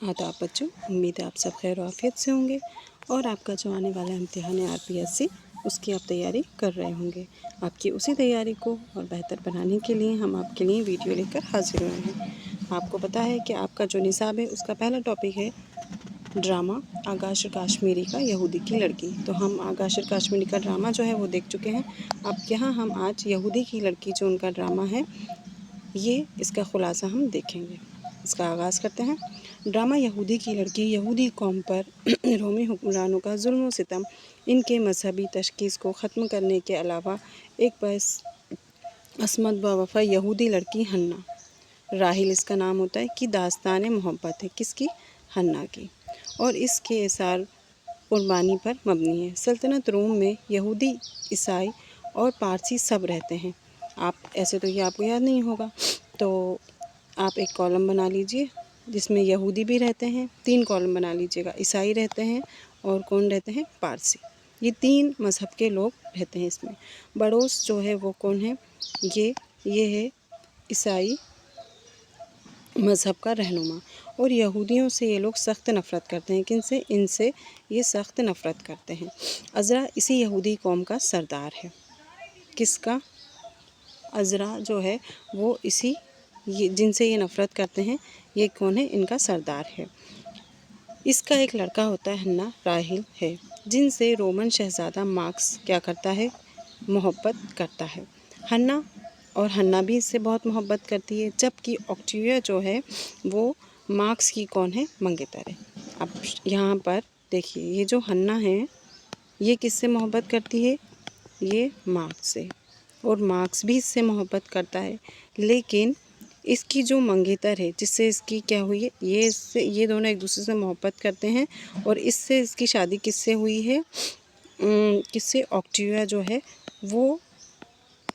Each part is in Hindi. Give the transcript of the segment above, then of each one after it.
आदाब बच्चों, उम्मीद है आप सब खैर आफियत से होंगे और आपका जो आने वाला इम्तिहान है आरपीएससी उसकी आप तैयारी कर रहे होंगे। आपकी उसी तैयारी को और बेहतर बनाने के लिए हम आपके लिए वीडियो लेकर हाजिर हुए हैं। आपको पता है कि आपका जो निसाब है उसका पहला टॉपिक है ड्रामा आगाशर काश्मीरी का यहूदी की लड़की। तो हम आगाशर काश्मीरी का ड्रामा जो है वो देख चुके हैं। अब यहाँ हम आज यहूदी की लड़की जो उनका ड्रामा है ये इसका खुलासा हम देखेंगे। इसका आगाज़ करते हैं। ड्रामा यहूदी की लड़की यहूदी कौम पर रोमी हुक्मरानों का जुल्म व सितम, इनके मजहबी तशख़ीस को ख़त्म करने के अलावा एक बस असमत बवफ़ा यहूदी लड़की हन्ना, राहिल इसका नाम होता है, कि दास्तान मोहब्बत है। किसकी? हन्ना की। और इसके एसार कुर्बानी पर मबनी है। सल्तनत रोम में यहूदी, ईसाई और पारसी सब रहते हैं। आप ऐसे तो ये आपको याद नहीं होगा, तो आप एक कॉलम बना लीजिए जिसमें यहूदी भी रहते हैं। 3 कॉलम बना लीजिएगा, ईसाई रहते हैं और कौन रहते हैं? पारसी। ये 3 मज़हब के लोग रहते हैं इसमें। बड़ोस जो है वो कौन है? ये है ईसाई मज़हब का रहनुमा। और यहूदियों से ये लोग सख्त नफ़रत करते हैं। किनसे? इनसे ये सख्त नफ़रत करते हैं। अज़रा इसी यहूदी कौम का सरदार है। किसका? अज़रा जो है वो इसी जिनसे ये नफ़रत करते हैं, ये कौन है? इनका सरदार है। इसका एक लड़का होता है हन्ना, राहिल है, जिनसे रोमन शहज़ादा मार्क्स क्या करता है? मोहब्बत करता है। हन्ना भी इससे बहुत मोहब्बत करती है, जबकि ऑक्टिविया जो है वो मार्क्स की कौन है? मंगेतर है। अब यहाँ पर देखिए, ये जो हन्ना है ये किससे मोहब्बत करती है? ये मार्क्स से, और मार्क्स भी इससे मोहब्बत करता है। लेकिन इसकी जो मंगेतर है जिससे इसकी क्या हुई है, ये दोनों एक दूसरे से मोहब्बत करते हैं। और इससे इसकी शादी किससे हुई है? किससे? ऑक्टिविया जो है वो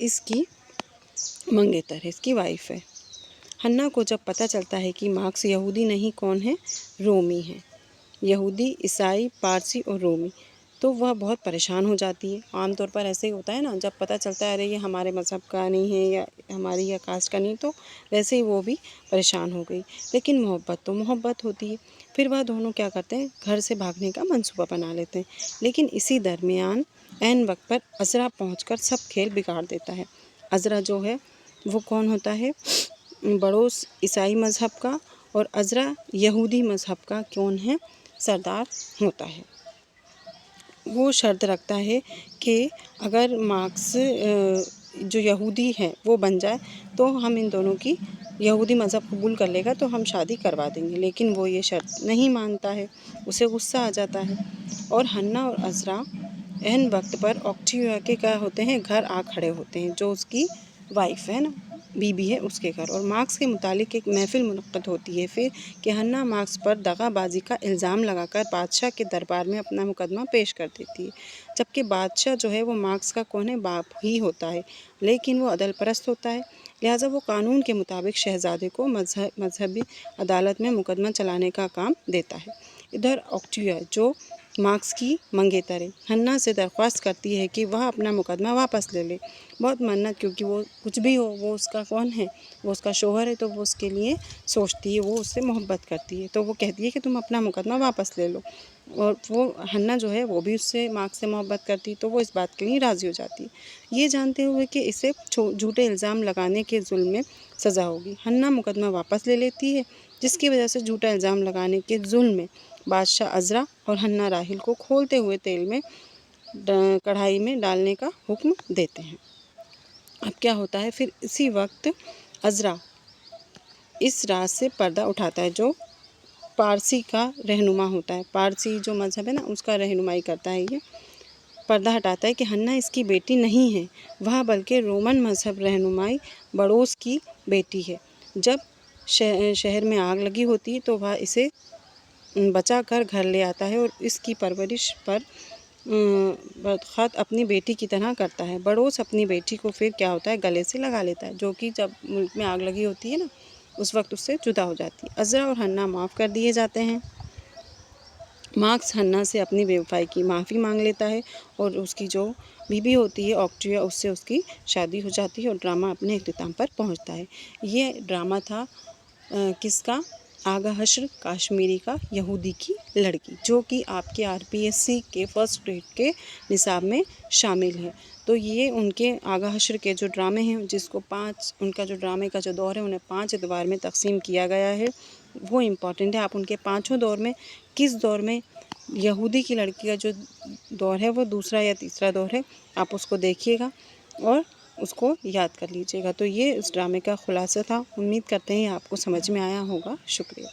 इसकी मंगेतर है, इसकी वाइफ है। हन्ना को जब पता चलता है कि मार्क्स यहूदी नहीं, कौन है? रोमी है। यहूदी, ईसाई, पारसी और रोमी, तो वह बहुत परेशान हो जाती है। आमतौर पर ऐसे ही होता है ना, जब पता चलता है अरे ये हमारे मज़हब का नहीं है या हमारी या कास्ट का नहीं, तो वैसे ही वो भी परेशान हो गई। लेकिन मोहब्बत तो मोहब्बत होती है। फिर वह दोनों क्या करते हैं? घर से भागने का मंसूबा बना लेते हैं। लेकिन इसी दरमियान ऐन वक्त पर अज़रा पहुँचकर सब खेल बिगाड़ देता है। अज़रा जो है वो कौन होता है? बड़ोस ईसाई मज़हब का, और अज़रा यहूदी मज़हब का कौन है? सरदार होता है। वो शर्त रखता है कि अगर मार्क्स जो यहूदी है वो बन जाए तो हम इन दोनों की, यहूदी मज़हब कबूल कर लेगा तो हम शादी करवा देंगे। लेकिन वो ये शर्त नहीं मानता है, उसे गुस्सा आ जाता है। और हन्ना और अज़रा ऐन वक्त पर ऑक्टिविया के क्या होते हैं? घर आ खड़े होते हैं, जो उसकी वाइफ है ना, बीबी है, उसके घर। और मार्क्स के मुतालिक एक महफ़िल मुनक़्क़द होती है फिर, कि हन्ना मार्क्स पर दगाबाजी का इल्ज़ाम लगाकर बादशाह के दरबार में अपना मुकदमा पेश कर देती है। जबकि बादशाह जो है वो मार्क्स का कौन है? बाप ही होता है, लेकिन वो अदल परस्त होता है। लिहाजा वो कानून के मुताबिक शहज़ादे को मजहबी अदालत में मुकदमा चलाने का काम देता है। इधर ऑक्टिविया जो मार्क्स की मंगेतर है, हन्ना से दरख्वास्त करती है कि वह अपना मुकदमा वापस ले ले। बहुत मन्नत, क्योंकि वो कुछ भी हो वो उसका कौन है? वो उसका शौहर है, तो वो उसके लिए सोचती है, वो उससे मोहब्बत करती है। तो वो कहती है कि तुम अपना मुकदमा वापस ले लो। और वो हन्ना जो है वो भी उससे, मार्क्स से मोहब्बत करती, तो वो इस बात के लिए राज़ी हो जाती है, ये जानते हुए कि इसे झूठे इल्ज़ाम लगाने के जुल्म में सज़ा होगी। हन्ना मुकदमा वापस ले लेती है, जिसकी वजह से झूठा इल्ज़ाम लगाने के जुल्म में बादशाह अज़रा और हन्ना राहिल को खोलते हुए तेल में कढ़ाई में डालने का हुक्म देते हैं। अब क्या होता है फिर? इसी वक्त अज़रा इस राज से पर्दा उठाता है, जो पारसी का रहनुमा होता है, पारसी जो मज़हब है ना उसका रहनुमाई करता है। ये पर्दा हटाता है कि हन्ना इसकी बेटी नहीं है, वह बल्कि रोमन मज़हब रहनुमाई बड़ोस की बेटी है। जब शहर में आग लगी होती है तो वह इसे बचा कर घर ले आता है और इसकी परवरिश पर ख़ुद अपनी बेटी की तरह करता है। बड़ोस अपनी बेटी को फिर क्या होता है? गले से लगा लेता है, जो कि जब मुल्क में आग लगी होती है ना उस वक्त उससे जुदा हो जाती है। अज़रा और हन्ना माफ़ कर दिए जाते हैं। मार्क्स हन्ना से अपनी बेवफाई की माफ़ी मांग लेता है और उसकी जो बीबी होती है ऑक्टिविया, उससे उसकी शादी हो जाती है और ड्रामा अपने अख्ताम पर पहुंचता है। ये ड्रामा था किसका? आगा हश्र कश्मीरी का यहूदी की लड़की, जो कि आपके आरपीएससी के फर्स्ट ग्रेड के निसाब में शामिल है। तो ये उनके आगा हश्र के जो ड्रामे हैं, जिसको 5 उनका जो ड्रामे का जो दौर है उन्हें 5 एतबार में तकसीम किया गया है, वो इम्पॉर्टेंट है। आप उनके पाँचों दौर में किस दौर में यहूदी की लड़की का जो दौर है वो दूसरा या तीसरा दौर है, आप उसको देखिएगा और उसको याद कर लीजिएगा। तो ये इस ड्रामे का खुलासा था। उम्मीद करते हैं आपको समझ में आया होगा। शुक्रिया।